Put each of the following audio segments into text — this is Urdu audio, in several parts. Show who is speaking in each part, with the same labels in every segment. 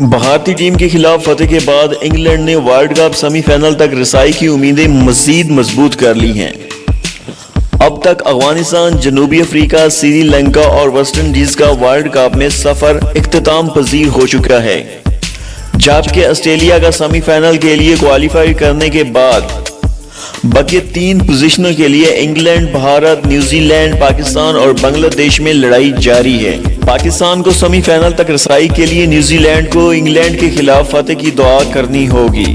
Speaker 1: بھارتی ٹیم کے خلاف فتح کے بعد انگلینڈ نے ورلڈ کپ سیمی فائنل تک رسائی کی امیدیں مزید مضبوط کر لی ہیں۔ اب تک افغانستان، جنوبی افریقہ، سری لنکا اور ویسٹ انڈیز کا ورلڈ کپ میں سفر اختتام پذیر ہو چکا ہے، جبکہ آسٹریلیا کا سیمی فائنل کے لیے کوالیفائی کرنے کے بعد بقیہ 3 پوزیشنوں کے لیے England, Bharat, New Zealand, Pakistan اور بنگلہ دیش میں لڑائی جاری ہے۔ پاکستان کو سیمی فائنل تک رسائی کے لیے نیوزی لینڈ کو انگلینڈ کے خلاف فتح کی دعا کرنی ہوگی۔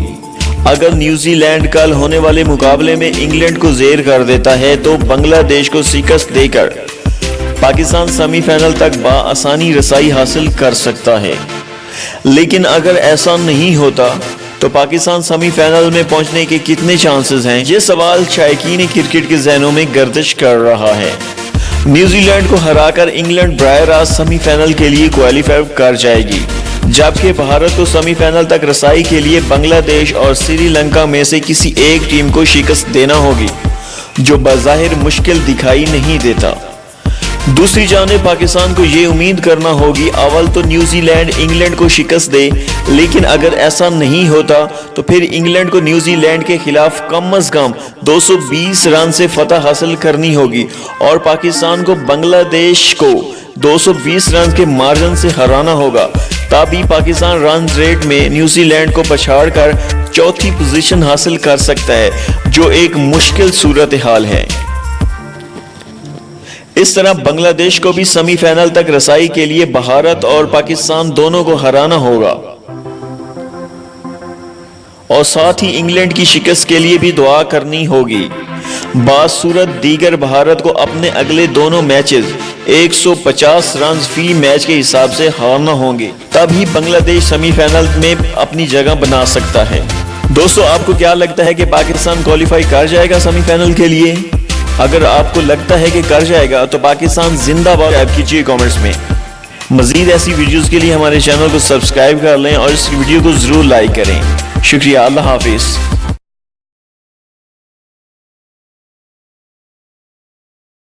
Speaker 1: اگر نیوزی لینڈ کل ہونے والے مقابلے میں انگلینڈ کو زیر کر دیتا ہے تو بنگلہ دیش کو شکست دے کر پاکستان سیمی فائنل تک بآسانی رسائی حاصل کر سکتا ہے، لیکن اگر ایسا نہیں ہوتا تو پاکستان سیمی فائنل میں پہنچنے کے کتنے چانسز ہیں؟ یہ سوال شائقین کرکٹ کے ذہنوں میں گردش کر رہا ہے۔ نیوزی لینڈ کو ہرا کر انگلینڈ براہ راست سیمی فائنل کے لیے کوالیفائی کر جائے گی، جبکہ بھارت کو سیمی فائنل تک رسائی کے لیے بنگلہ دیش اور سری لنکا میں سے کسی ایک ٹیم کو شکست دینا ہوگی، جو بظاہر مشکل دکھائی نہیں دیتا۔ دوسری جانب پاکستان کو یہ امید کرنا ہوگی اول تو نیوزی لینڈ انگلینڈ کو شکست دے، لیکن اگر ایسا نہیں ہوتا تو پھر انگلینڈ کو نیوزی لینڈ کے خلاف کم از کم 220 رن سے فتح حاصل کرنی ہوگی اور پاکستان کو بنگلہ دیش کو 220 رن کے مارجن سے ہرانا ہوگا، تبھی پاکستان رن ریٹ میں نیوزی لینڈ کو پچھاڑ کر چوتھی پوزیشن حاصل کر سکتا ہے، جو ایک مشکل صورتحال ہے۔ اس طرح بنگلہ دیش کو بھی سیمی فائنل تک رسائی کے لیے بھارت اور پاکستان دونوں کو ہرانا ہوگا اور ساتھ ہی انگلینڈ کی شکست کے لیے بھی دعا کرنی ہوگی۔ بعض صورت دیگر بھارت کو اپنے اگلے دونوں میچز 150 رنز فی میچ کے حساب سے ہارنا ہوں گے، تب ہی بنگلہ دیش سیمی فائنل میں اپنی جگہ بنا سکتا ہے۔ دوستو، آپ کو کیا لگتا ہے کہ پاکستان کوالیفائی کر جائے گا سیمی فائنل کے لیے؟ اگر آپ کو لگتا ہے کہ کر جائے گا تو پاکستان زندہ باد ٹائپ کیجیے کامنٹس میں۔ مزید ایسی ویڈیوز کے لیے ہمارے چینل کو سبسکرائب کر لیں اور اس ویڈیو کو ضرور لائک کریں۔ شکریہ، اللہ حافظ۔